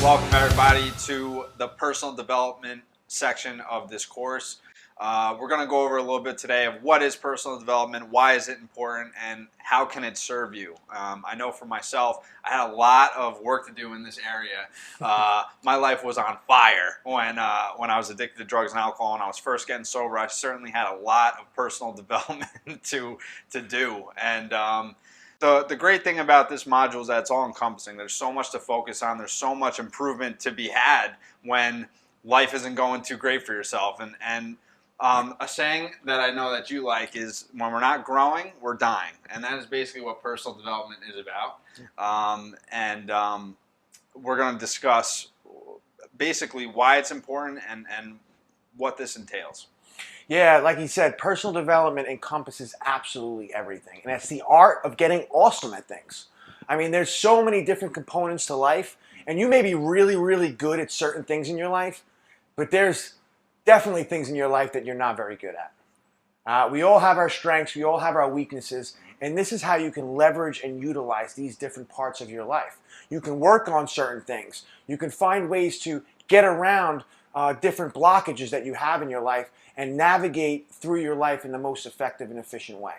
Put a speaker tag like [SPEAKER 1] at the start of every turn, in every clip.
[SPEAKER 1] Welcome everybody to the personal development section of this course. We're going to go over a little bit today of what is personal development, why is it important, and how can it serve you. I know for myself, I had a lot of work to do in this area. My life was on fire when I was addicted to drugs and alcohol and I was first getting sober. I certainly had a lot of personal development to do. And the great thing about this module is that it's all encompassing. There's so much to focus on. There's so much improvement to be had when life isn't going too great for yourself. And a saying that I know that you like is, when we're not growing, we're dying. And that is basically what personal development is about. We're going to discuss basically why it's important and what this entails.
[SPEAKER 2] Yeah, like he said, personal development encompasses absolutely everything. And it's the art of getting awesome at things. I mean, there's so many different components to life. And you may be really, really good at certain things in your life, but there's definitely things in your life that you're not very good at. We all have our strengths, we all have our weaknesses, and this is how you can leverage and utilize these different parts of your life. You can work on certain things. You can find ways to get around different blockages that you have in your life and navigate through your life in the most effective and efficient way.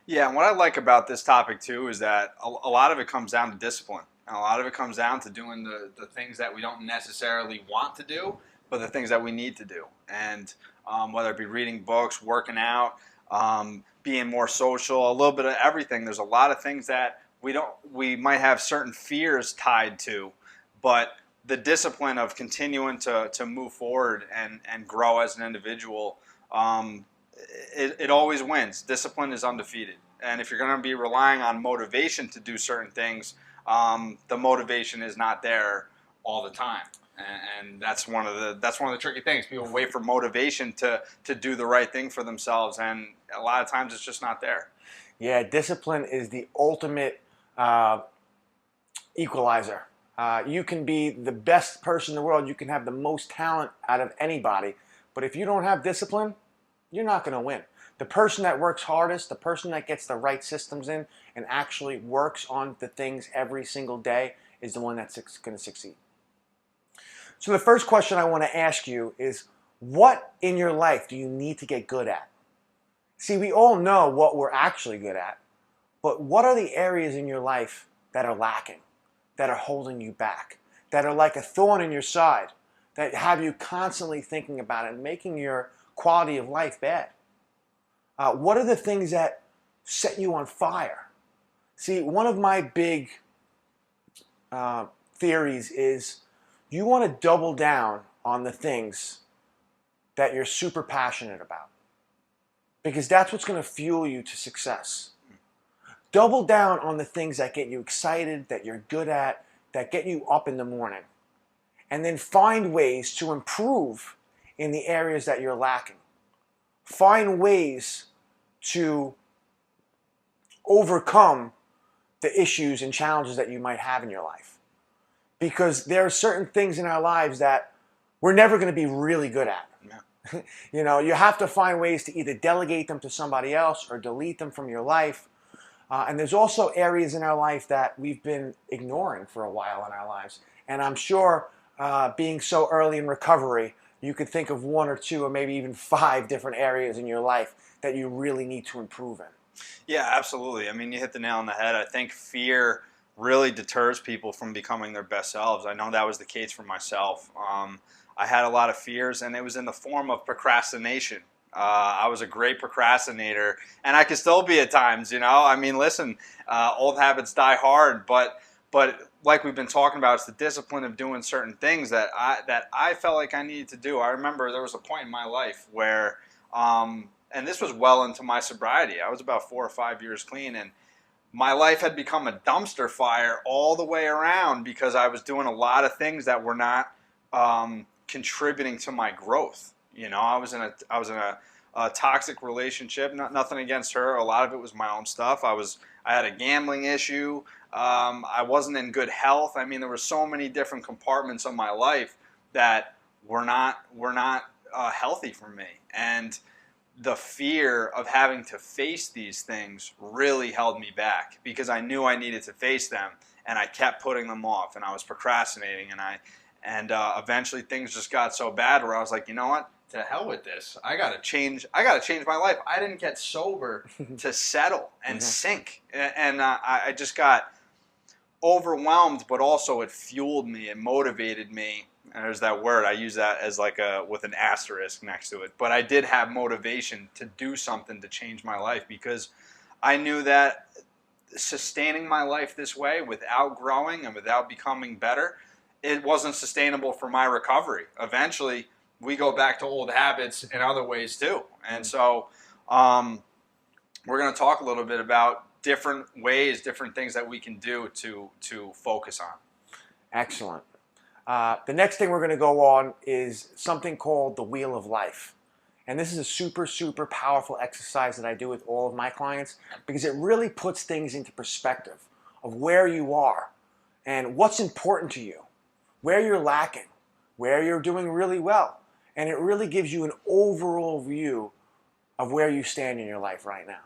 [SPEAKER 1] Yeah, and what I like about this topic too is that a lot of it comes down to discipline. And a lot of it comes down to doing the things that we don't necessarily want to do, but the things that we need to do. And whether it be reading books, working out, being more social, a little bit of everything. There's a lot of things that we might have certain fears tied to, but the discipline of continuing to move forward and grow as an individual, it always wins. Discipline is undefeated. And if you're going to be relying on motivation to do certain things, the motivation is not there all the time. And that's one of the tricky things. People wait for motivation to do the right thing for themselves, and a lot of times it's just not there.
[SPEAKER 2] Yeah, discipline is the ultimate equalizer. You can be the best person in the world. You can have the most talent out of anybody. But if you don't have discipline, you're not going to win. The person that works hardest, the person that gets the right systems in and actually works on the things every single day is the one that's going to succeed. So the first question I want to ask you is, what in your life do you need to get good at? See, we all know what we're actually good at, but what are the areas in your life that are lacking, that are holding you back, that are like a thorn in your side, that have you constantly thinking about it and making your quality of life bad? What are the things that set you on fire? See, one of my big theories is you want to double down on the things that you're super passionate about, because that's what's going to fuel you to success. Double down on the things that get you excited, that you're good at, that get you up in the morning. And then find ways to improve in the areas that you're lacking. Find ways to overcome the issues and challenges that you might have in your life. Because there are certain things in our lives that we're never going to be really good at. Yeah. You know, you have to find ways to either delegate them to somebody else or delete them from your life. And there's also areas in our life that we've been ignoring for a while in our lives. And I'm sure being so early in recovery, you could think of one or two or maybe even 5 different areas in your life that you really need to improve in.
[SPEAKER 1] Yeah, absolutely. I mean, you hit the nail on the head. I think fear really deters people from becoming their best selves. I know that was the case for myself. I had a lot of fears, and it was in the form of procrastination. I was a great procrastinator, and I can still be at times, you know. I mean, listen, old habits die hard, but like we've been talking about, it's the discipline of doing certain things that I felt like I needed to do. I remember there was a point in my life where, and this was well into my sobriety. I was about 4 or 5 years clean, and my life had become a dumpster fire all the way around because I was doing a lot of things that were not contributing to my growth. You know, I was in a toxic relationship. Nothing against her. A lot of it was my own stuff. I had a gambling issue. I wasn't in good health. I mean, there were so many different compartments of my life that were not healthy for me. And the fear of having to face these things really held me back because I knew I needed to face them. and I kept putting them off, and I was procrastinating, and eventually things just got so bad where I was like, you know what? To hell with this. I gotta change my life. I didn't get sober to settle and sink, and I just got overwhelmed, but also it fueled me, it motivated me. And there's that word, I use that as like with an asterisk next to it. But I did have motivation to do something to change my life, because I knew that sustaining my life this way without growing and without becoming better, it wasn't sustainable for my recovery. Eventually, we go back to old habits in other ways too. And so we're going to talk a little bit about different ways, different things that we can do to focus on.
[SPEAKER 2] Excellent. The next thing we're going to go on is something called the Wheel of Life. And this is a super, super powerful exercise that I do with all of my clients, because it really puts things into perspective of where you are and what's important to you, where you're lacking, where you're doing really well. And it really gives you an overall view of where you stand in your life right now.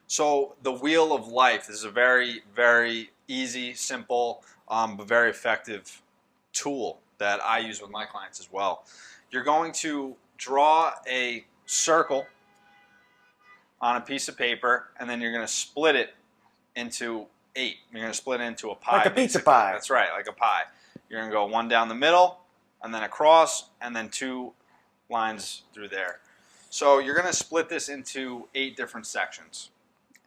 [SPEAKER 1] So the Wheel of Life is a very, very easy, simple, but very effective tool that I use with my clients as well. You're going to draw a circle on a piece of paper, and then you're going to split it into 8. You're going to split it into a pie.
[SPEAKER 2] Like a pizza
[SPEAKER 1] basically.
[SPEAKER 2] pie.
[SPEAKER 1] That's right, like a pie. You're going to go one down the middle, and then across, and then 2 lines through there. So you're going to split this into 8 different sections.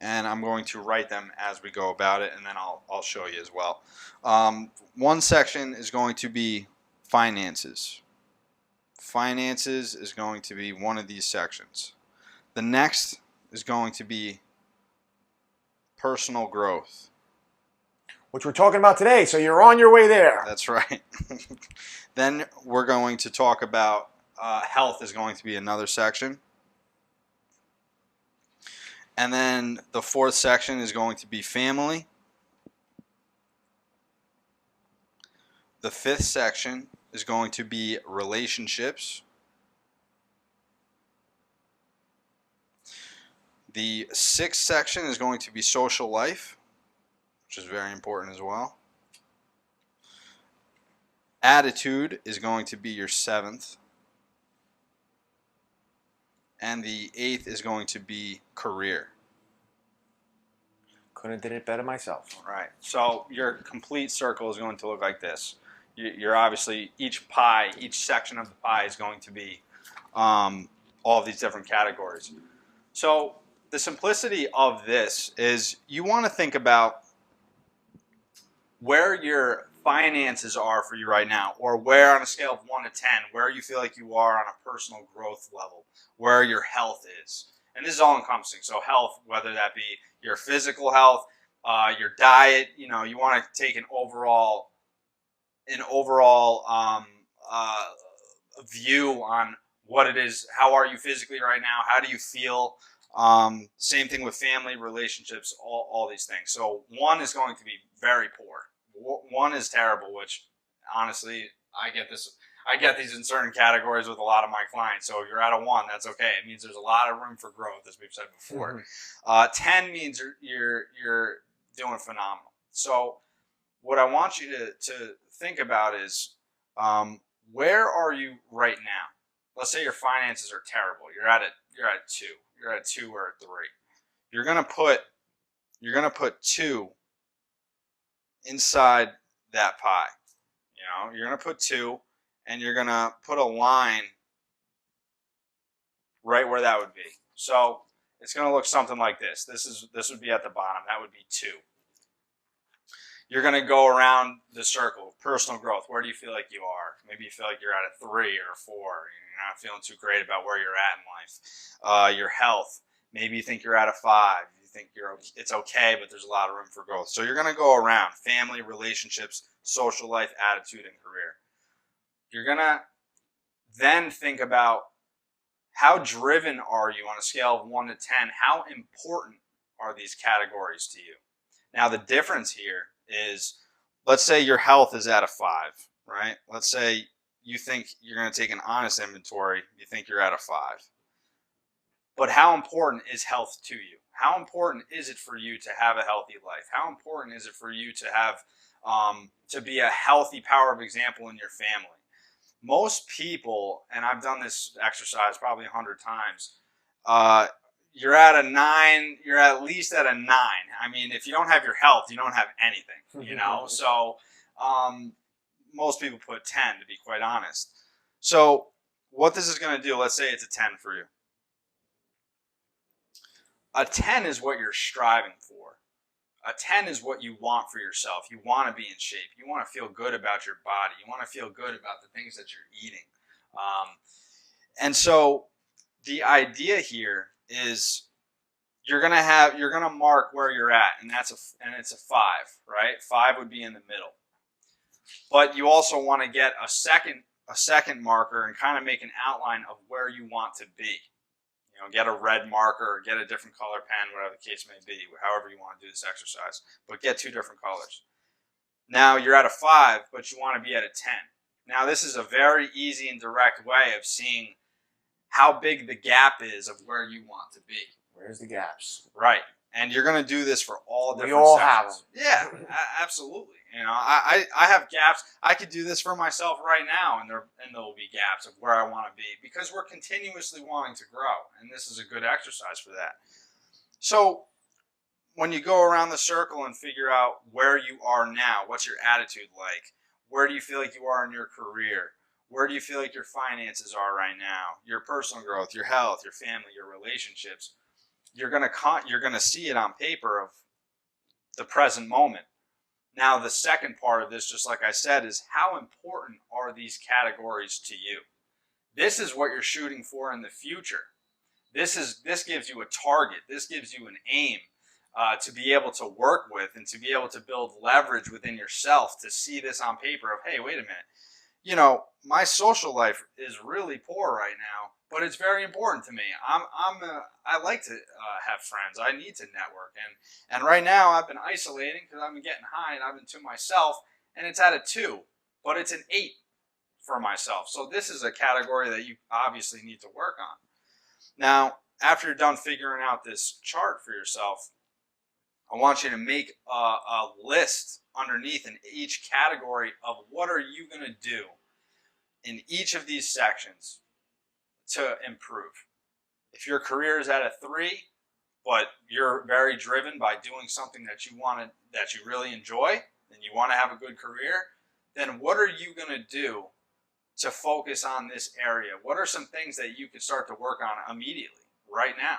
[SPEAKER 1] And I'm going to write them as we go about it, and then I'll show you as well. One section is going to be finances. Finances is going to be one of these sections. The next is going to be personal growth,
[SPEAKER 2] which we're talking about today, so you're on your way there.
[SPEAKER 1] That's right. Then we're going to talk about health is going to be another section. And then the 4th section is going to be family. The 5th section is going to be relationships. The 6th section is going to be social life, which is very important as well. Attitude is going to be your 7th. And the 8th is going to be career.
[SPEAKER 2] Couldn't have did it better myself.
[SPEAKER 1] Right. So your complete circle is going to look like this. You're obviously, each section of the pie is going to be all of these different categories. So the simplicity of this is you want to think about where your finances are for you right now, or where on a scale of 1 to 10, where you feel like you are on a personal growth level, where your health is. And this is all encompassing. So health, whether that be your physical health, your diet, you want to take an overall view on what it is. How are you physically right now? How do you feel? Same thing with family, relationships, all these things. So 1 is going to be very poor. 1 is terrible, which honestly, I get these in certain categories with a lot of my clients. So if you're at a 1, that's okay. It means there's a lot of room for growth, as we've said before. 10 means you're doing phenomenal. So what I want you to think about is where are you right now? Let's say your finances are terrible. You're at 2. You're at 2 or a 3. You're gonna put 2 inside that pie. You're gonna put 2, and you're gonna put a line right where that would be. So it's gonna look something like this. This would be at the bottom. That would be 2. You're gonna go around the circle. Personal growth. Where do you feel like you are? Maybe you feel like you're at a 3 or a 4. You're not feeling too great about where you're at in life. Your health. Maybe you think you're at a 5. You think it's okay, but there's a lot of room for growth. So you're going to go around family, relationships, social life, attitude, and career. You're going to then think about how driven are you on a scale of 1 to 10? How important are these categories to you? Now, the difference here is, let's say your health is at a 5, right? Let's say you think you're going to take an honest inventory. You think you're at a 5. But how important is health to you? How important is it for you to have a healthy life? How important is it for you to have to be a healthy power of example in your family? Most people, and I've done this exercise probably 100 times, you're at a 9, you're at least at a 9. I mean, if you don't have your health, you don't have anything, you know? So most people put 10, to be quite honest. So what this is going to do, let's say it's a 10 for you. A 10 is what you're striving for. A 10 is what you want for yourself. You want to be in shape. You want to feel good about your body. You want to feel good about the things that you're eating. And so the idea here is you're gonna mark where you're at, and it's a 5, right? 5 would be in the middle. But you also want to get a second marker and kind of make an outline of where you want to be. You know, get a red marker or get a different color pen, whatever the case may be, however you want to do this exercise. But get 2 different colors. Now you're at a 5, but you want to be at a 10. Now this is a very easy and direct way of seeing how big the gap is of where you want to be.
[SPEAKER 2] Where's the gaps?
[SPEAKER 1] Right. And you're going to do this for all different
[SPEAKER 2] We all
[SPEAKER 1] sections.
[SPEAKER 2] have them.
[SPEAKER 1] Yeah, absolutely. You know, I have gaps. I could do this for myself right now, and there will be gaps of where I want to be because we're continuously wanting to grow, and this is a good exercise for that. So when you go around the circle and figure out where you are now, what's your attitude like? Where do you feel like you are in your career? Where do you feel like your finances are right now? Your personal growth, your health, your family, your relationships. You're gonna see it on paper of the present moment. Now, the second part of this, just like I said, is how important are these categories to you? This is what you're shooting for in the future. This gives you a target. This gives you an aim to be able to work with and to be able to build leverage within yourself to see this on paper of, hey, wait a minute. You know, my social life is really poor right now, but it's very important to me. I like to have friends. I need to network, and right now I've been isolating because I've been getting high and I've been to myself, and it's at a 2, but it's an 8 for myself. So this is a category that you obviously need to work on. Now, after you're done figuring out this chart for yourself, I want you to make a list underneath in each category of what are you going to do in each of these sections to improve. If your career is at a 3, but you're very driven by doing something that you really enjoy, and you want to have a good career, then what are you going to do to focus on this area? What are some things that you could start to work on immediately, right now?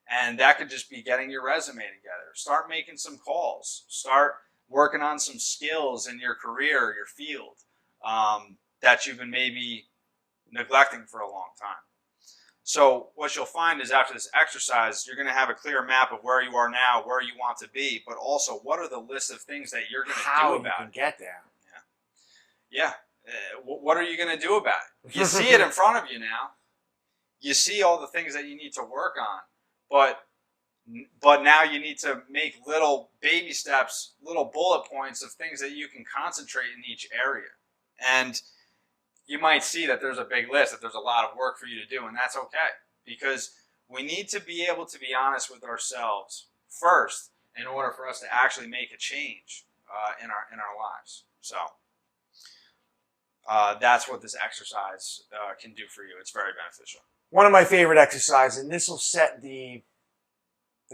[SPEAKER 1] And that could just be getting your resume together. Start making some calls. Start working on some skills in your career, your field, that you've been maybe neglecting for a long time. So what you'll find is after this exercise, you're going to have a clear map of where you are now, where you want to be, but also what are the list of things that you're going to do about it.
[SPEAKER 2] How you can get there.
[SPEAKER 1] Yeah. What are you going to do about it? You see it in front of you now. You see all the things that you need to work on, but now you need to make little baby steps, little bullet points of things that you can concentrate in each area. And you might see that there's a big list, that there's a lot of work for you to do, and that's okay. Because we need to be able to be honest with ourselves first in order for us to actually make a change in our lives. So that's what this exercise can do for you. It's very beneficial.
[SPEAKER 2] One of my favorite exercises, and this will set the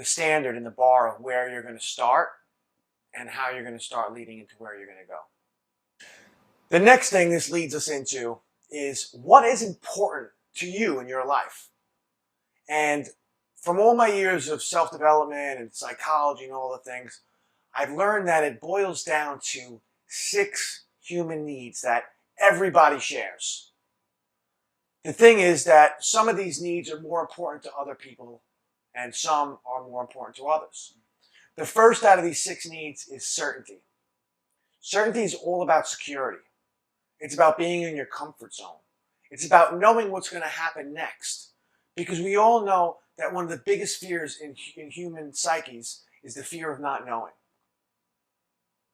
[SPEAKER 2] standard and the bar of where you're going to start and how you're going to start leading into where you're going to go. The next thing this leads us into is what is important to you in your life. And from all my years of self-development and psychology and all the things, I've learned that it boils down to 6 human needs that everybody shares. The thing is that some of these needs are more important to other people and some are more important to others. The first out of these 6 needs is certainty. Certainty is all about security. It's about being in your comfort zone. It's about knowing what's going to happen next. Because we all know that one of the biggest fears in human psyches is the fear of not knowing.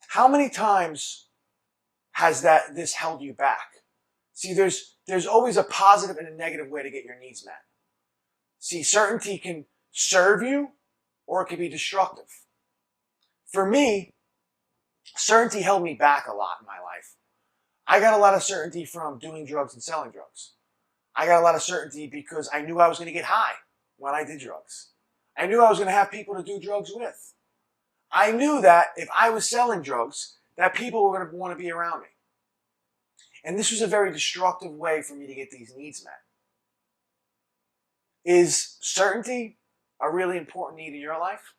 [SPEAKER 2] How many times has this held you back? See, there's always a positive and a negative way to get your needs met. See, certainty can serve you or it can be destructive. For me, certainty held me back a lot in my life. I got a lot of certainty from doing drugs and selling drugs. I got a lot of certainty because I knew I was going to get high when I did drugs. I knew I was going to have people to do drugs with. I knew that if I was selling drugs, that people were going to want to be around me. And this was a very destructive way for me to get these needs met. Is certainty a really important need in your life?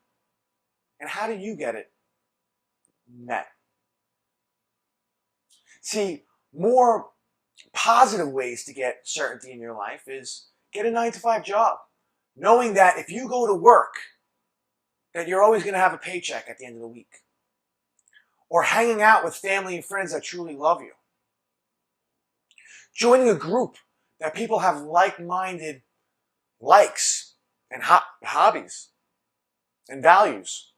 [SPEAKER 2] And how do you get it met? See, more positive ways to get certainty in your life is get a 9-to-5 job. Knowing that if you go to work, that you're always going to have a paycheck at the end of the week. Or hanging out with family and friends that truly love you. Joining a group that people have like-minded likes and hobbies and values.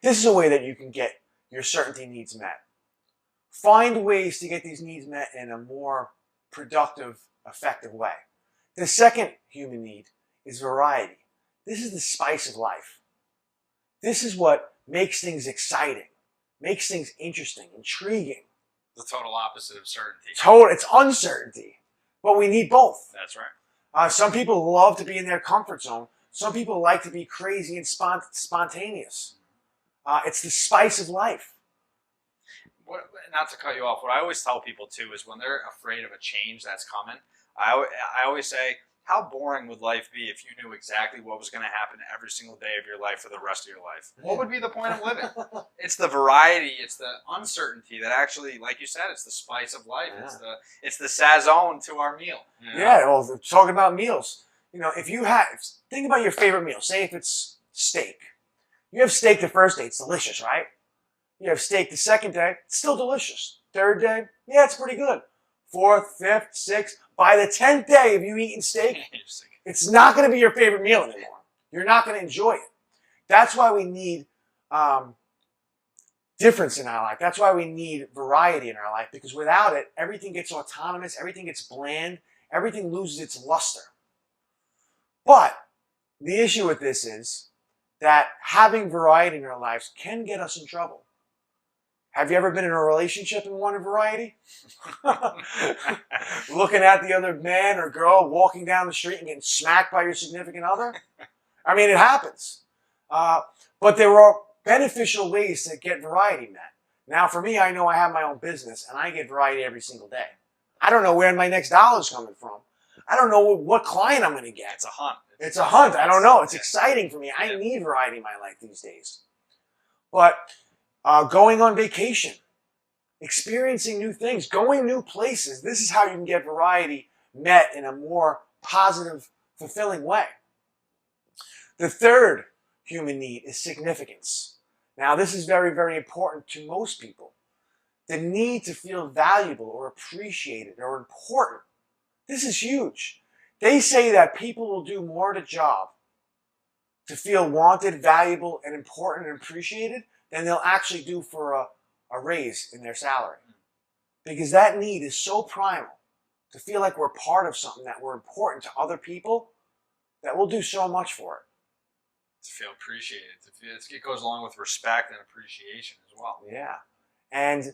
[SPEAKER 2] This is a way that you can get your certainty needs met. Find ways to get these needs met in a more productive, effective way. The second human need is variety. This is the spice of life. This is what makes things exciting, makes things interesting, intriguing.
[SPEAKER 1] The total opposite of certainty.
[SPEAKER 2] It's uncertainty, but we need both.
[SPEAKER 1] That's right.
[SPEAKER 2] Some people love to be in their comfort zone. Some people like to be crazy and spontaneous. It's the spice of life.
[SPEAKER 1] Not to cut you off, what I always tell people too is when they're afraid of a change that's coming, I always say, how boring would life be if you knew exactly what was going to happen every single day of your life for the rest of your life? What would be the point of living? It's the variety, it's the uncertainty that actually, like you said, it's the spice of life. Yeah. It's the sazon to our meal. You know?
[SPEAKER 2] Yeah, well, talking about meals, if you think about your favorite meal. Say if it's steak. You have steak the first day, it's delicious, right? You have steak the second day, it's still delicious. Third day, yeah, it's pretty good. Fourth, fifth, sixth. By the 10th day of you eating steak, it's not going to be your favorite meal anymore. You're not going to enjoy it. That's why we need difference in our life. That's why we need variety in our life, because without it, everything gets autonomous, everything gets bland, everything loses its luster. But the issue with this is that having variety in our lives can get us in trouble. Have you ever been in a relationship and wanted variety? Looking at the other man or girl walking down the street and getting smacked by your significant other? I mean, it happens. But there are beneficial ways to get variety met. Now, for me, I know I have my own business, and I get variety every single day. I don't know where my next dollar's coming from. I don't know what client I'm going to get.
[SPEAKER 1] It's a hunt.
[SPEAKER 2] It's a hunt. I don't know. It's exciting for me. I need variety in my life these days. But going on vacation, experiencing new things, going new places. This is how you can get variety met in a more positive, fulfilling way. The third human need is significance. Now, this is very, very important to most people. The need to feel valuable or appreciated or important. This is huge. They say that people will do more at a job to feel wanted, valuable, and important and appreciated than they'll actually do for a raise in their salary. Because that need is so primal to feel like we're part of something, that we're important to other people, that we'll do so much for it.
[SPEAKER 1] To feel appreciated. It goes along with respect and appreciation as well.
[SPEAKER 2] Yeah. And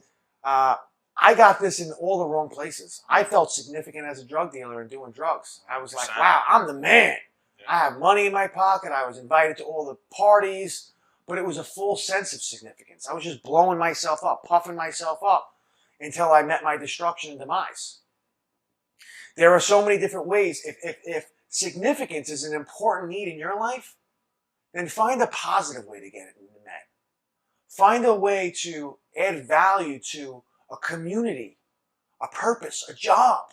[SPEAKER 2] I got this in all the wrong places. I felt significant as a drug dealer and doing drugs. I was like, wow, I'm the man. Yeah. I have money in my pocket. I was invited to all the parties. But it was a full sense of significance. I was just blowing myself up, puffing myself up until I met my destruction and demise. There are so many different ways. If significance is an important need in your life, then find a positive way to get it met. Find a way to add value to a community, a purpose, a job.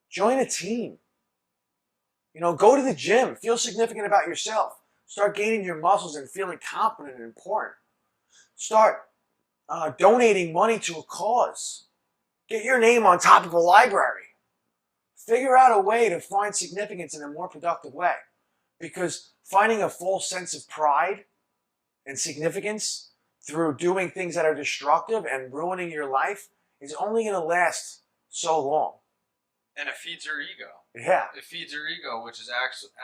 [SPEAKER 2] Join a team. Go to the gym. Feel significant about yourself. Start gaining your muscles and feeling confident and important. Start donating money to a cause. Get your name on top of a library. Figure out a way to find significance in a more productive way. Because finding a full sense of pride and significance through doing things that are destructive and ruining your life is only going to last so long.
[SPEAKER 1] And it feeds your ego.
[SPEAKER 2] Yeah.
[SPEAKER 1] It feeds your ego, which is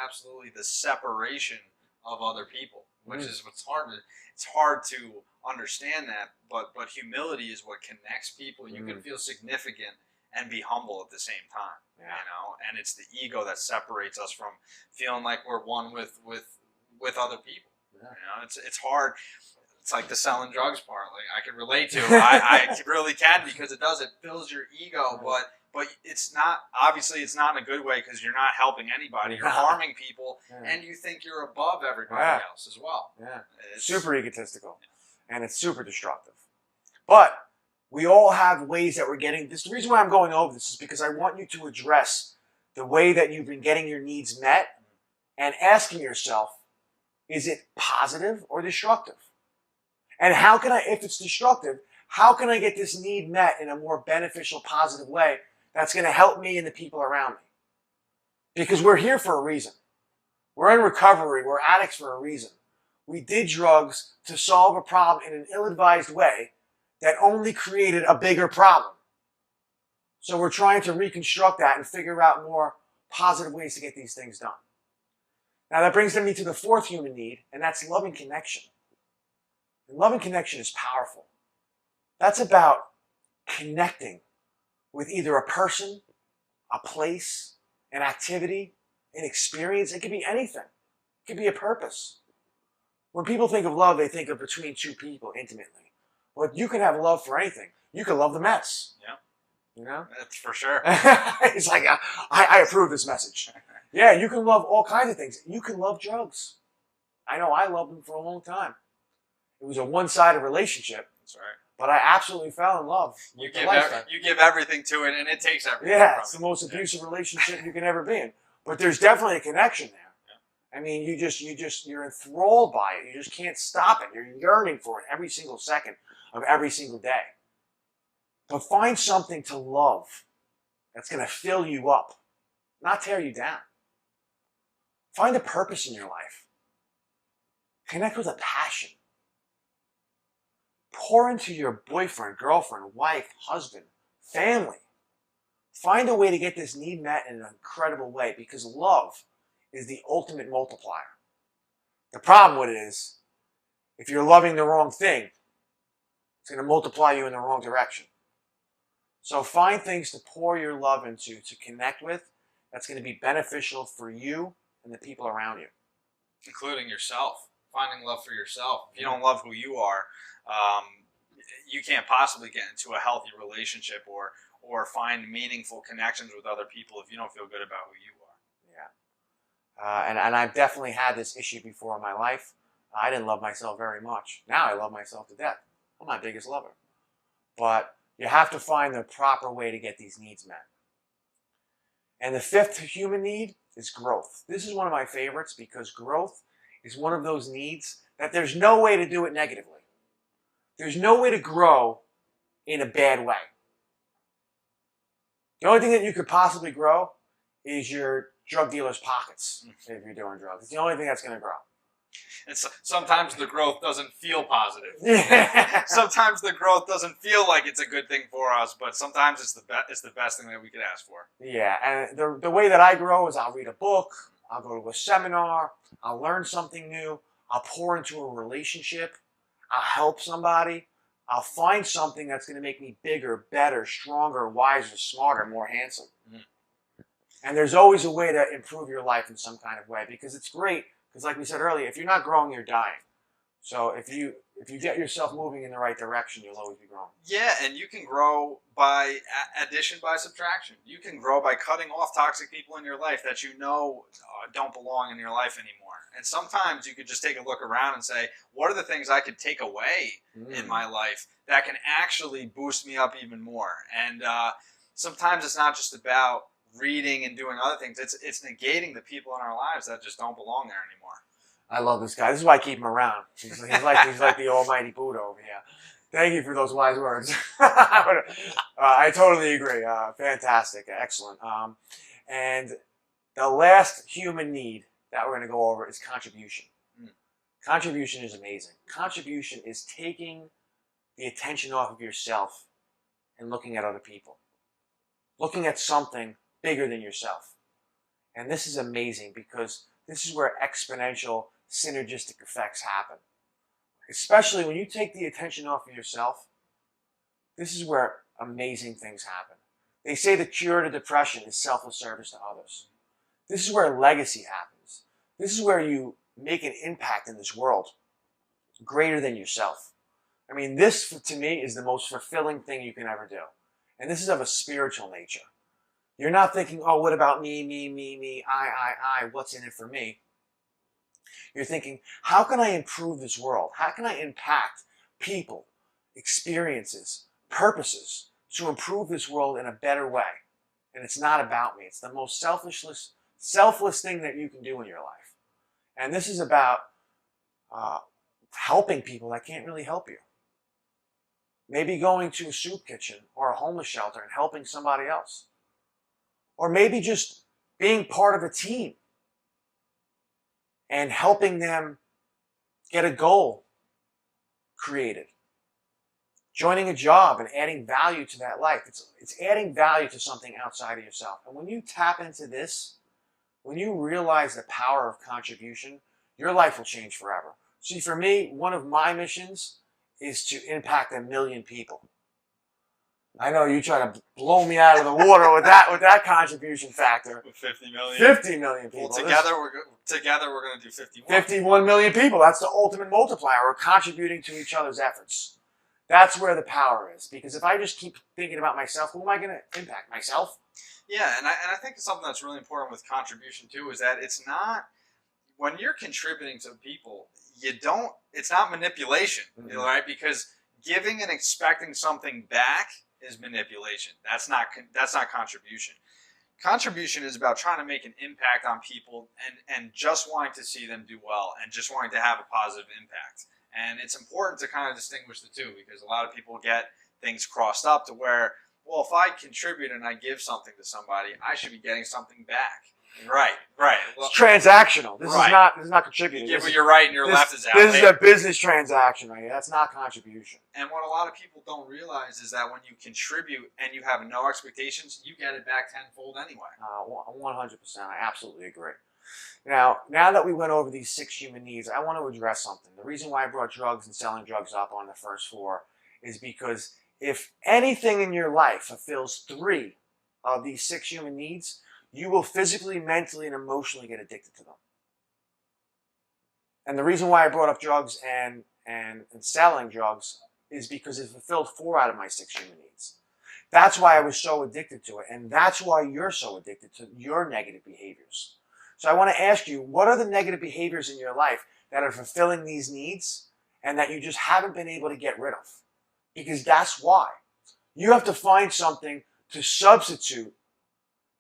[SPEAKER 1] absolutely the separation of other people, which is what's hard to. It's hard to understand that, but humility is what connects people. You can feel significant and be humble at the same time,
[SPEAKER 2] Yeah.
[SPEAKER 1] you know. And it's the ego that separates us from feeling like we're one with other people.
[SPEAKER 2] Yeah.
[SPEAKER 1] You know, it's hard. It's like the selling drugs part. Like I can relate to. I really can because it does. It fills your ego, but it's not. Obviously, it's not in a good way because you're not helping anybody. You're harming people, and you think you're above everybody else as well.
[SPEAKER 2] Yeah.
[SPEAKER 1] It's
[SPEAKER 2] super egotistical, and it's super destructive. But we all have ways that we're getting this. The reason why I'm going over this is because I want you to address the way that you've been getting your needs met and asking yourself, is it positive or destructive? And how can I, if it's destructive, how can I get this need met in a more beneficial, positive way that's going to help me and the people around me? Because we're here for a reason. We're in recovery. We're addicts for a reason. We did drugs to solve a problem in an ill-advised way that only created a bigger problem. So we're trying to reconstruct that and figure out more positive ways to get these things done. Now that brings me to the fourth human need, and that's love and connection. And love and connection is powerful. That's about connecting with either a person, a place, an activity, an experience. It could be anything. It could be a purpose. When people think of love, they think of between two people intimately. But you can have love for anything. You can love the Mets.
[SPEAKER 1] Yeah.
[SPEAKER 2] You know?
[SPEAKER 1] That's for sure.
[SPEAKER 2] It's like, I approve this message. Yeah, you can love all kinds of things. You can love drugs. I know I loved them for a long time. It was a one-sided relationship.
[SPEAKER 1] That's right.
[SPEAKER 2] But I absolutely fell in love.
[SPEAKER 1] You give everything to it, and it takes everything.
[SPEAKER 2] Yeah, it's the most abusive relationship you can ever be in. But there's definitely a connection there. Yeah. I mean, you're enthralled by it. You just can't stop it. You're yearning for it every single second of every single day. But find something to love that's going to fill you up, not tear you down. Find a purpose in your life. Connect with a passion. Pour into your boyfriend, girlfriend, wife, husband, family. Find a way to get this need met in an incredible way because love is the ultimate multiplier. The problem with it is, if you're loving the wrong thing, it's going to multiply you in the wrong direction. So find things to pour your love into, to connect with, that's going to be beneficial for you and the people around you.
[SPEAKER 1] Including yourself. Finding love for yourself. If you don't love who you are, you can't possibly get into a healthy relationship or find meaningful connections with other people if you don't feel good about who you are.
[SPEAKER 2] Yeah. And I've definitely had this issue before in my life. I didn't love myself very much. Now I love myself to death. I'm my biggest lover. But you have to find the proper way to get these needs met. And the fifth human need is growth. This is one of my favorites because growth is one of those needs that there's no way to do it negatively. There's no way to grow in a bad way. The only thing that you could possibly grow is your drug dealer's pockets if you're doing drugs. It's the only thing that's going to grow.
[SPEAKER 1] And sometimes the growth doesn't feel positive.
[SPEAKER 2] Yeah.
[SPEAKER 1] Sometimes the growth doesn't feel like it's a good thing for us, but sometimes it's the best thing that we could ask for.
[SPEAKER 2] Yeah, and the way that I grow is I'll read a book, I'll go to a seminar, I'll learn something new, I'll pour into a relationship, I'll help somebody, I'll find something that's going to make me bigger, better, stronger, wiser, smarter, more handsome. Mm-hmm. And there's always a way to improve your life in some kind of way because it's great. Because like we said earlier, if you're not growing, you're dying. So if you get yourself moving in the right direction, you'll always be growing.
[SPEAKER 1] Yeah, and you can grow by addition by subtraction. You can grow by cutting off toxic people in your life that you know don't belong in your life anymore. And sometimes you could just take a look around and say, what are the things I could take away in my life that can actually boost me up even more? And sometimes it's not just about reading and doing other things. It's negating the people in our lives that just don't belong there anymore.
[SPEAKER 2] I love this guy. This is why I keep him around. He's like the almighty Buddha over here. Thank you for those wise words. I totally agree. Fantastic. Excellent. And the last human need that we're going to go over is contribution. Contribution is amazing. Contribution is taking the attention off of yourself and looking at other people. Looking at something bigger than yourself. And this is amazing because this is where exponential synergistic effects happen. Especially when you take the attention off of yourself, this is where amazing things happen. They say the cure to depression is selfless service to others. This is where legacy happens. This is where you make an impact in this world greater than yourself. I mean, this to me is the most fulfilling thing you can ever do. And this is of a spiritual nature. You're not thinking, oh, what about me, I, what's in it for me? You're thinking, how can I improve this world? How can I impact people, experiences, purposes to improve this world in a better way? And it's not about me. It's the most selfless thing that you can do in your life. And this is about helping people that can't really help you. Maybe going to a soup kitchen or a homeless shelter and helping somebody else. Or maybe just being part of a team and helping them get a goal created. Joining a job and adding value to that life. It's adding value to something outside of yourself. And when you tap into this, when you realize the power of contribution, your life will change forever. See, for me, one of my missions is to impact 1 million people. I know you try to blow me out of the water with that contribution factor.
[SPEAKER 1] With 50 million.
[SPEAKER 2] 50 million people.
[SPEAKER 1] Well, together we're going to do 51.
[SPEAKER 2] 51 million people. That's the ultimate multiplier. We're contributing to each other's efforts. That's where the power is. Because if I just keep thinking about myself, who am I going to impact? Myself?
[SPEAKER 1] Yeah, and I think something that's really important with contribution too is that it's not, when you're contributing to people, it's not manipulation, right? Because giving and expecting something back is manipulation. That's not contribution. Contribution is about trying to make an impact on people and just wanting to see them do well and just wanting to have a positive impact. And it's important to kind of distinguish the two because a lot of people get things crossed up to where, well, if I contribute and I give something to somebody, I should be getting something back. Right. Well,
[SPEAKER 2] it's transactional. This is not contributing.
[SPEAKER 1] You give what you're right and your left is out.
[SPEAKER 2] This is a business transaction right here. That's not contribution.
[SPEAKER 1] And what a lot of people don't realize is that when you contribute and you have no expectations, you get it back tenfold anyway.
[SPEAKER 2] 100%. I absolutely agree. Now that we went over these 6 human needs, I want to address something. The reason why I brought drugs and selling drugs up on the first floor is because if anything in your life fulfills 3 of these 6 human needs, you will physically, mentally, and emotionally get addicted to them. And the reason why I brought up drugs and selling drugs is because it fulfilled 4 out of my 6 human needs. That's why I was so addicted to it, and that's why you're so addicted to your negative behaviors. So I want to ask you, what are the negative behaviors in your life that are fulfilling these needs and that you just haven't been able to get rid of? Because that's why. You have to find something to substitute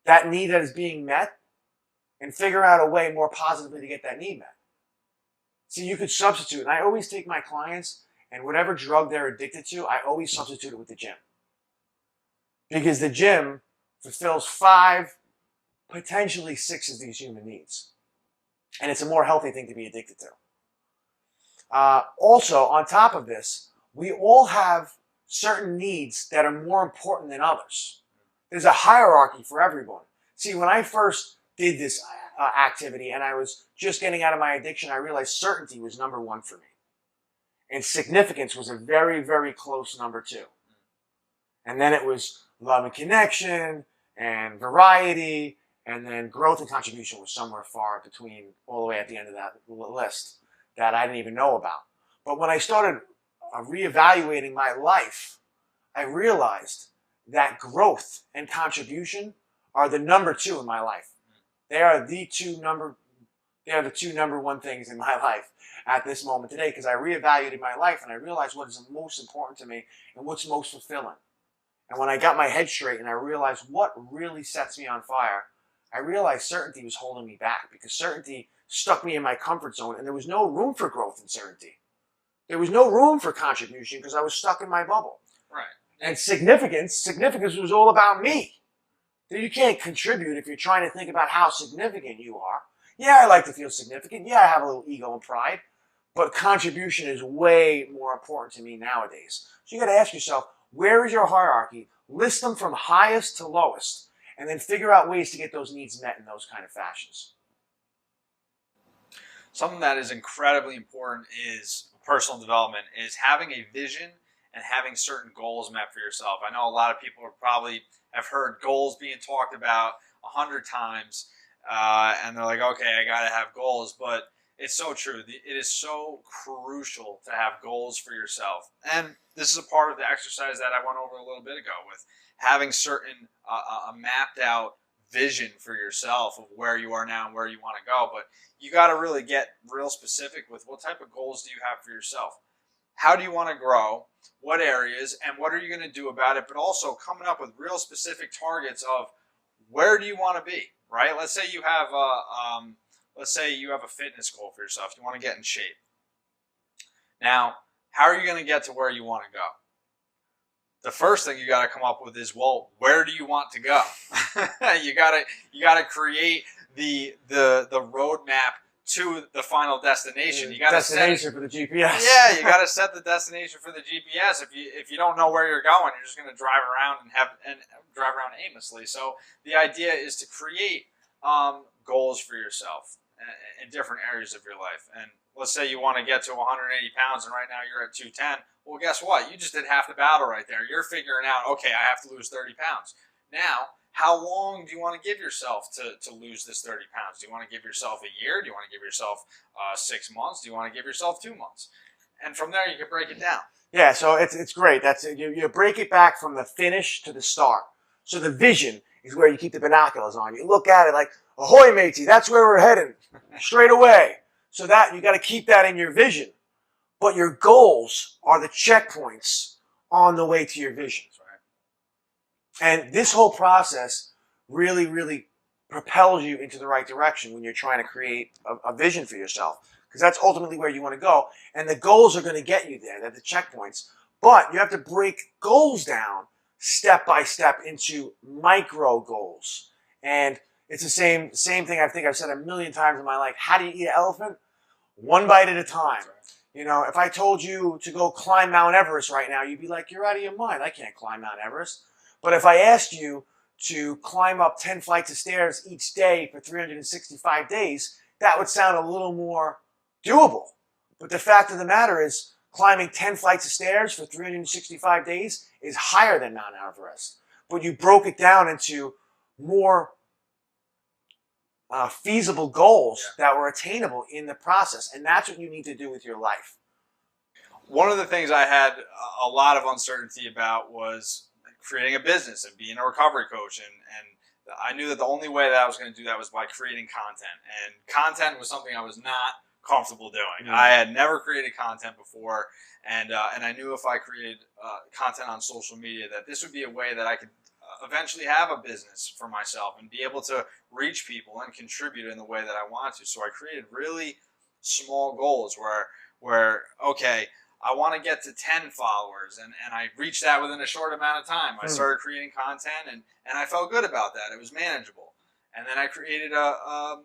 [SPEAKER 2] that need that is being met and figure out a way more positively to get that need met. See, you could substitute. And I always take my clients and whatever drug they're addicted to, I always substitute it with the gym. Because the gym fulfills 5, potentially 6 of these human needs. And it's a more healthy thing to be addicted to. Also, on top of this, we all have certain needs that are more important than others. There's a hierarchy for everyone. See, when I first did this activity and I was just getting out of my addiction, I realized certainty was number 1 for me. And significance was a very, very close number 2. And then it was love and connection and variety, and then growth and contribution was somewhere far between, all the way at the end of that list that I didn't even know about. But when I started reevaluating my life, I realized that growth and contribution are the number 2 in my life. They are the 2 number 1 things in my life at this moment today, because I reevaluated my life and I realized what is most important to me and what's most fulfilling. And when I got my head straight and I realized what really sets me on fire, I realized certainty was holding me back, because certainty stuck me in my comfort zone and there was no room for growth in certainty. There was no room for contribution because I was stuck in my bubble.
[SPEAKER 1] Right.
[SPEAKER 2] And significance was all about me. You can't contribute if you're trying to think about how significant you are. Yeah, I like to feel significant. Yeah, I have a little ego and pride. But contribution is way more important to me nowadays. So you got to ask yourself, where is your hierarchy? List them from highest to lowest. and then figure out ways to get those needs met in those kind of fashions.
[SPEAKER 1] Something that is incredibly important is personal development, is having a vision and having certain goals met for yourself. I know a lot of people probably have heard goals being talked about 100 times, and they're like, okay, I got to have goals, but it's so true. It is so crucial to have goals for yourself. And this is a part of the exercise that I went over a little bit ago with having certain a mapped out vision for yourself of where you are now and where you want to go. But you got to really get real specific with what type of goals do you have for yourself? How do you want to grow? What areas? And what are you going to do about it? But also coming up with real specific targets of where do you want to be, right? Let's say you have a fitness goal for yourself. You want to get in shape. Now, how are you going to get to where you want to go? The first thing you got to come up with is, well, where do you want to go? you gotta create the roadmap to the final destination. You got to
[SPEAKER 2] destination for the GPS.
[SPEAKER 1] Yeah, you got to set the destination for the GPS. If you don't know where you're going, you're just going to drive around and drive around aimlessly. So the idea is to create goals for yourself in different areas of your life. And let's say you want to get to 180 pounds, and right now you're at 210. Well, guess what? You just did half the battle right there. You're figuring out, okay, I have to lose 30 pounds. Now, how long do you want to give yourself to lose this 30 pounds? Do you want to give yourself a year? Do you want to give yourself 6 months? Do you want to give yourself 2 months? And from there, you can break it down.
[SPEAKER 2] Yeah, so it's great. That's you break it back from the finish to the start. So the vision is where you keep the binoculars on. You look at it like, ahoy, matey, that's where we're heading, straight away. So that you got to keep that in your vision. But your goals are the checkpoints on the way to your vision. And this whole process really, really propels you into the right direction when you're trying to create a vision for yourself. Because that's ultimately where you want to go. And the goals are going to get you there. They're the checkpoints. But you have to break goals down step by step into micro goals. And it's the same thing I think I've said a million times in my life. How do you eat an elephant? One bite at a time. You know, if I told you to go climb Mount Everest right now, you'd be like, you're out of your mind. I can't climb Mount Everest. But if I asked you to climb up 10 flights of stairs each day for 365 days, that would sound a little more doable. But the fact of the matter is, climbing 10 flights of stairs for 365 days is higher than Mount Everest. But you broke it down into more feasible goals that were attainable in the process. And that's what you need to do with your life.
[SPEAKER 1] One of the things I had a lot of uncertainty about was creating a business and being a recovery coach. And I knew that the only way that I was going to do that was by creating content. And content was something I was not comfortable doing. I had never created content before. And I knew if I created content on social media that this would be a way that I could eventually have a business for myself and be able to reach people and contribute in the way that I want to. So I created really small goals where okay, I want to get to 10 followers, and I reached that within a short amount of time. I started creating content, and I felt good about that. It was manageable. And then I created a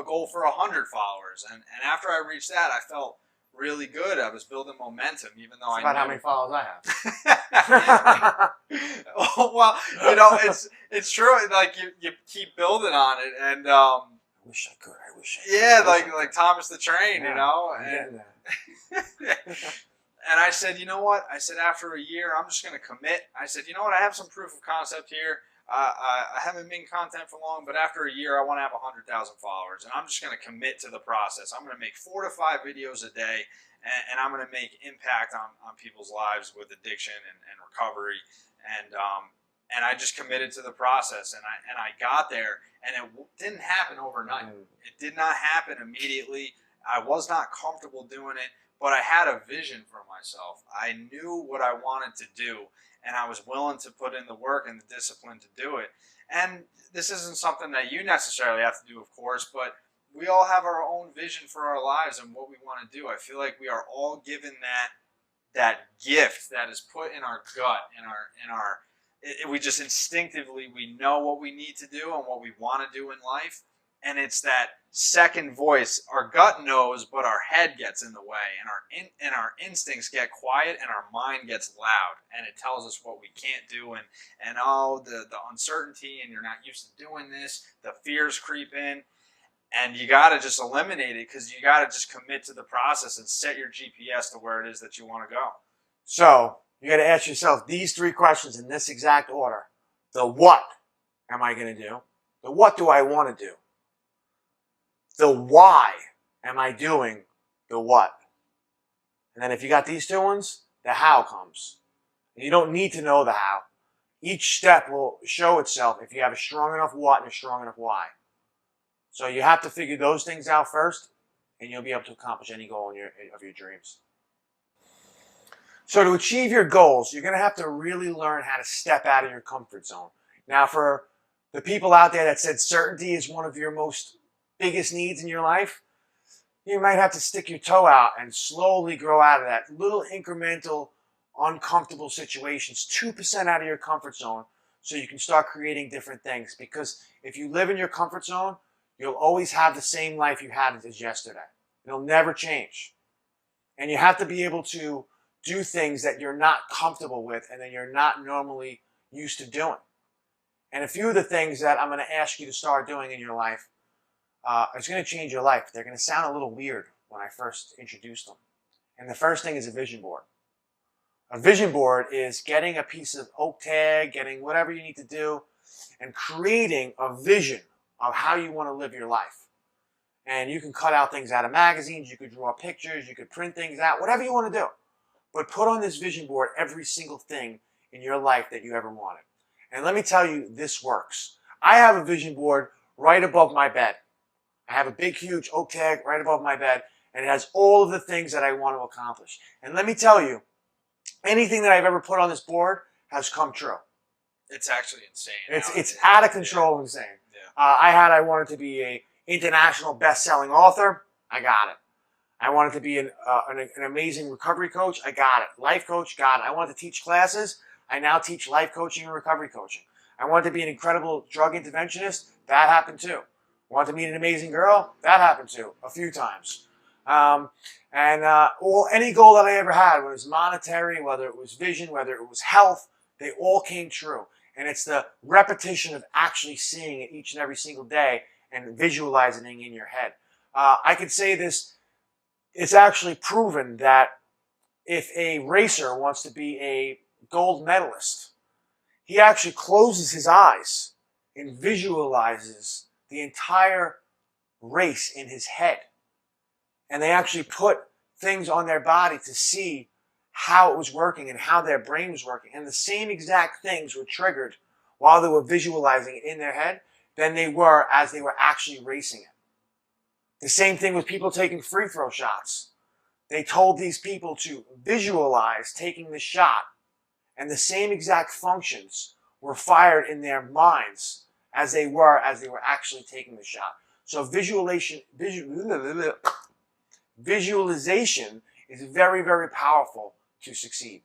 [SPEAKER 1] goal for 100 followers, and after I reached that, I felt really good. I was building momentum, even though
[SPEAKER 2] That's about how many followers I have.
[SPEAKER 1] Well, you know, it's true. Like you keep building on it, and
[SPEAKER 2] I wish I could.
[SPEAKER 1] Yeah, like Thomas the Train, you know.
[SPEAKER 2] And
[SPEAKER 1] and I said, you know what? I said after a year, I'm just going to commit. I said, you know what? I have some proof of concept here. I haven't been content for long, but after a year, I want to have 100,000 followers, and I'm just going to commit to the process. I'm going to make 4 to 5 videos a day, and I'm going to make impact on people's lives with addiction and recovery, and I just committed to the process, and I got there, and it didn't happen overnight. It did not happen immediately. I was not comfortable doing it, but I had a vision for myself. I knew what I wanted to do, and I was willing to put in the work and the discipline to do it. And this isn't something that you necessarily have to do, of course, but we all have our own vision for our lives and what we want to do. I feel like we are all given that gift that is put in our gut, we just instinctively, we know what we need to do and what we want to do in life. And it's that second voice. Our gut knows, but our head gets in the way, and our instincts get quiet, and our mind gets loud, and it tells us what we can't do, and the uncertainty, and you're not used to doing this. The fears creep in, and you got to just eliminate it, because you got to just commit to the process and set your GPS to where it is that you want to go.
[SPEAKER 2] So you got to ask yourself these 3 questions in this exact order. The what am I going to do? The what do I want to do? The why am I doing the what? And then if you got these 2 ones, the how comes. And you don't need to know the how. Each step will show itself if you have a strong enough what and a strong enough why. So you have to figure those things out first, and you'll be able to accomplish any goal of your dreams. So to achieve your goals, you're going to have to really learn how to step out of your comfort zone. Now, for the people out there that said certainty is one of your most biggest needs in your life, you might have to stick your toe out and slowly grow out of that. Little incremental, uncomfortable situations, 2% out of your comfort zone, so you can start creating different things. Because if you live in your comfort zone, you'll always have the same life you had as yesterday. It'll never change. And you have to be able to do things that you're not comfortable with and that you're not normally used to doing. And a few of the things that I'm going to ask you to start doing in your life, it's going to change your life. They're going to sound a little weird when I first introduced them. And the first thing is a vision board. A vision board is getting a piece of oak tag, getting whatever you need to do, and creating a vision of how you want to live your life. And you can cut out things out of magazines, you could draw pictures, you could print things out, whatever you want to do. But put on this vision board every single thing in your life that you ever wanted. And let me tell you, this works. I have a vision board right above my bed. I have a big, huge oak tag right above my bed, and it has all of the things that I want to accomplish. And let me tell you, anything that I've ever put on this board has come true.
[SPEAKER 1] It's actually insane.
[SPEAKER 2] It's out of control insane.
[SPEAKER 1] Yeah.
[SPEAKER 2] I wanted to be an international best-selling author. I got it. I wanted to be an amazing recovery coach. I got it. Life coach. Got it. I wanted to teach classes. I now teach life coaching and recovery coaching. I wanted to be an incredible drug interventionist. That happened too. I wanted to meet an amazing girl. That happened too, a few times. Any goal that I ever had, whether it was monetary, whether it was vision, whether it was health, they all came true. And it's the repetition of actually seeing it each and every single day and visualizing it in your head. I could say this, it's actually proven that if a racer wants to be a gold medalist, he actually closes his eyes and visualizes the entire race in his head. And they actually put things on their body to see how it was working and how their brain was working. And the same exact things were triggered while they were visualizing it in their head than they were as they were actually racing it. The same thing with people taking free throw shots. They told these people to visualize taking the shot, and the same exact functions were fired in their minds as they were actually taking the shot. So visualization is very, very powerful to succeed.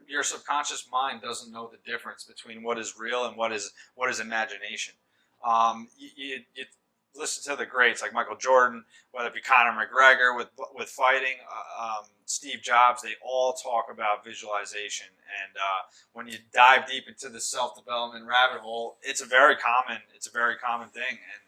[SPEAKER 1] Your subconscious mind doesn't know the difference between what is real and what is imagination. You listen to the greats like Michael Jordan, whether it be Conor McGregor with fighting, Steve Jobs. They all talk about visualization, and when you dive deep into the self-development rabbit hole, it's a very common thing. And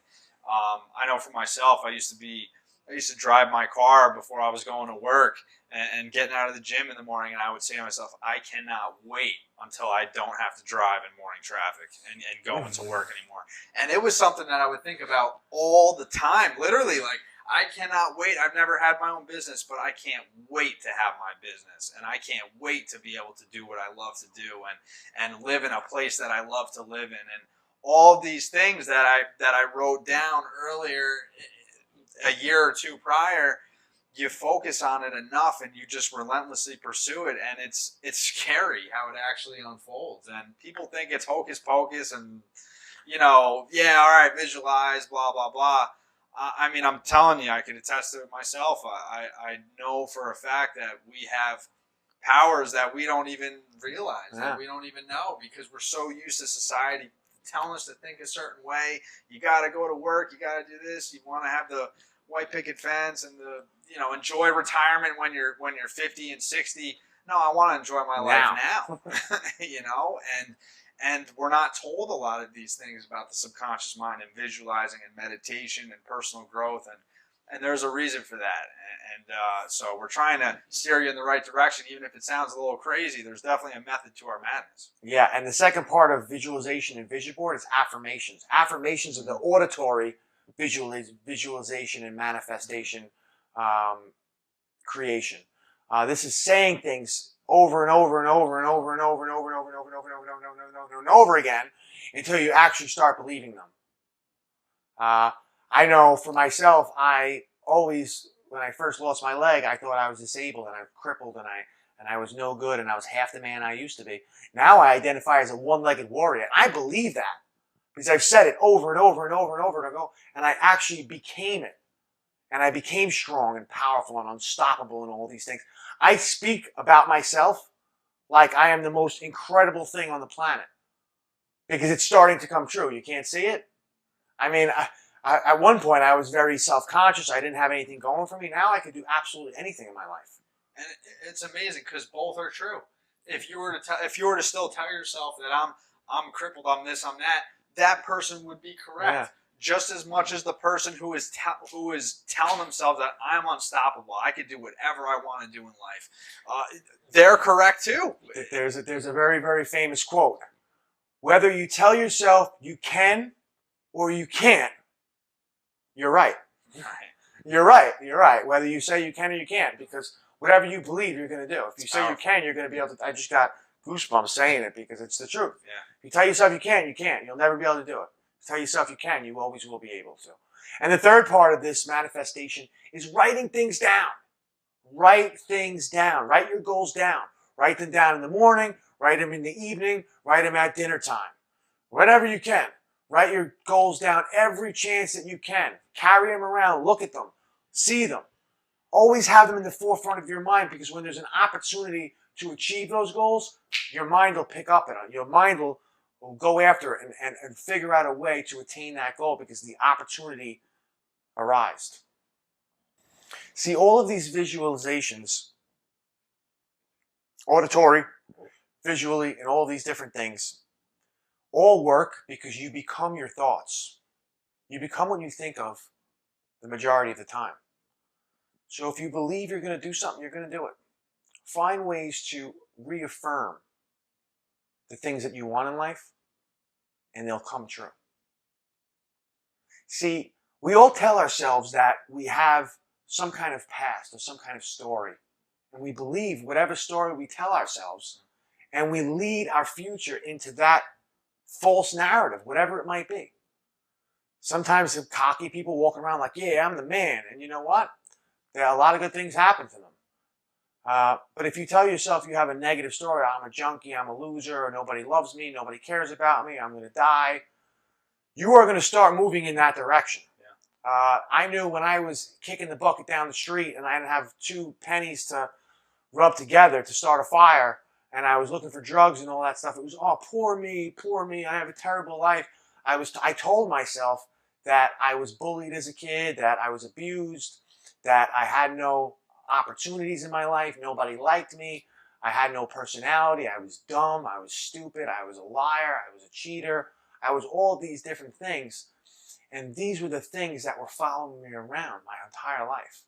[SPEAKER 1] I know for myself, I used to drive my car before I was going to work and getting out of the gym in the morning, and I would say to myself, I cannot wait until I don't have to drive in morning traffic and go into work anymore. And it was something that I would think about all the time, literally, like, I cannot wait. I've never had my own business, but I can't wait to have my business, and I can't wait to be able to do what I love to do and live in a place that I love to live in. And all of these things that I wrote down earlier, a year or two prior, you focus on it enough and you just relentlessly pursue it, and it's scary how it actually unfolds. And people think it's hocus pocus and, all right, visualize, blah, blah, blah. I mean, I'm telling you, I can attest to it myself. I know for a fact that we have powers that we don't even realize, that we don't even know, because we're so used to society telling us to think a certain way. You got to go to work. You got to do this. You want to have the white picket fence and the enjoy retirement when you're 50 and 60. No, I want to enjoy my life now. And we're not told a lot of these things about the subconscious mind and visualizing and meditation and personal growth, and there's a reason for that. So we're trying to steer you in the right direction, even if it sounds a little crazy. There's definitely a method to our madness.
[SPEAKER 2] Yeah, and the second part of visualization and vision board is affirmations. Affirmations are the auditory visualization and manifestation creation. This is saying things over and over and over and over and over and over and over and over and over and over and over and over and over and over again until you actually start believing them. I know for myself, I always, when I first lost my leg, I thought I was disabled and I was crippled and I was no good and I was half the man I used to be. Now I identify as a one-legged warrior. I believe that because I've said it over and over and over and over and over, and I actually became it. And I became strong and powerful and unstoppable and all these things. I speak about myself like I am the most incredible thing on the planet because it's starting to come true. You can't see it? I mean, at one point I was very self-conscious. I didn't have anything going for me. Now I could do absolutely anything in my life.
[SPEAKER 1] And it's amazing because both are true. If you were to still tell yourself that I'm crippled, I'm this, I'm that, that person would be correct.
[SPEAKER 2] Yeah.
[SPEAKER 1] Just as much as the person who is telling themselves that I'm unstoppable, I could do whatever I want to do in life. They're correct too.
[SPEAKER 2] There's a very, very famous quote. Whether you tell yourself you can or you can't, you're right. You're right. You're right. Whether you say you can or you can't, because whatever you believe, you're going to do. If you say you can, you're going to be able to. I just got goosebumps saying it because it's the truth.
[SPEAKER 1] Yeah.
[SPEAKER 2] If you tell yourself you can, you can't. You'll never be able to do it. Tell yourself you can, you always will be able to. And the third part of this manifestation is writing things down. Write things down. Write your goals down. Write them down in the morning. Write them in the evening. Write them at dinner time. Whenever you can. Write your goals down every chance that you can. Carry them around. Look at them. See them. Always have them in the forefront of your mind, because when there's an opportunity to achieve those goals, your mind will pick up on it. Your mind will go after it and figure out a way to attain that goal because the opportunity arised. See, all of these visualizations, auditory, visually, and all these different things, all work because you become your thoughts. You become what you think of the majority of the time. So if you believe you're going to do something, you're going to do it. Find ways to reaffirm the things that you want in life, and they'll come true. See, we all tell ourselves that we have some kind of past or some kind of story. And we believe whatever story we tell ourselves, and we lead our future into that false narrative, whatever it might be. Sometimes some cocky people walk around like, yeah, I'm the man. And you know what? There are a lot of good things happen to them. But if you tell yourself you have a negative story, I'm a junkie, I'm a loser, or nobody loves me, nobody cares about me, I'm going to die, you are going to start moving in that direction. Yeah. I knew when I was kicking the bucket down the street and I didn't have 2 pennies to rub together to start a fire, and I was looking for drugs and all that stuff, it was, oh, poor me, I have a terrible life. I told myself that I was bullied as a kid, that I was abused, that I had no opportunities in my life, nobody liked me, I had no personality, I was dumb, I was stupid, I was a liar, I was a cheater, I was all these different things. And these were the things that were following me around my entire life.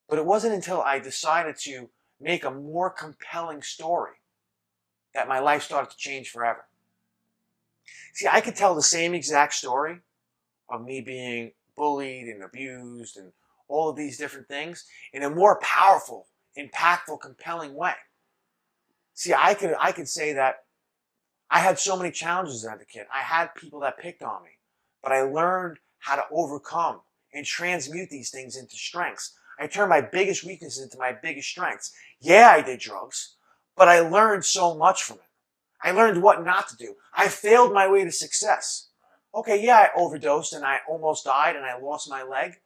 [SPEAKER 2] But it wasn't until I decided to make a more compelling story that my life started to change forever. See, I could tell the same exact story of me being bullied and abused and all of these different things in a more powerful, impactful, compelling way. See, I could say that I had so many challenges as a kid. I had people that picked on me, but I learned how to overcome and transmute these things into strengths. I turned my biggest weaknesses into my biggest strengths. Yeah, I did drugs, but I learned so much from it. I learned what not to do. I failed my way to success. Okay, yeah, I overdosed and I almost died and I lost my leg,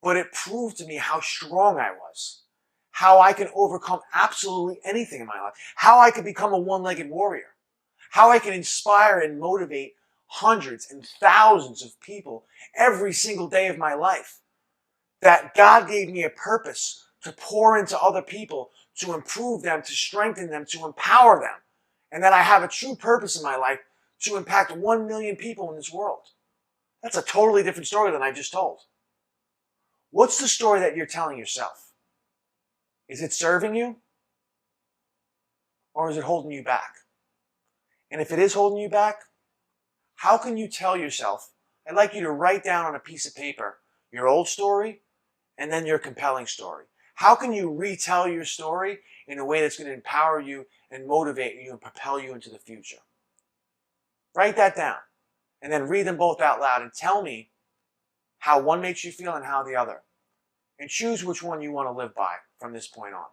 [SPEAKER 2] but it proved to me how strong I was, how I can overcome absolutely anything in my life, how I could become a one-legged warrior, how I can inspire and motivate hundreds and thousands of people every single day of my life. That God gave me a purpose to pour into other people, to improve them, to strengthen them, to empower them. And that I have a true purpose in my life to impact 1 million people in this world. That's a totally different story than I just told. What's the story that you're telling yourself? Is it serving you? Or is it holding you back? And if it is holding you back, how can you tell yourself, I'd like you to write down on a piece of paper your old story and then your compelling story. How can you retell your story in a way that's going to empower you and motivate you and propel you into the future? Write that down and then read them both out loud and tell me how one makes you feel and how the other. And choose which one you want to live by from this point on.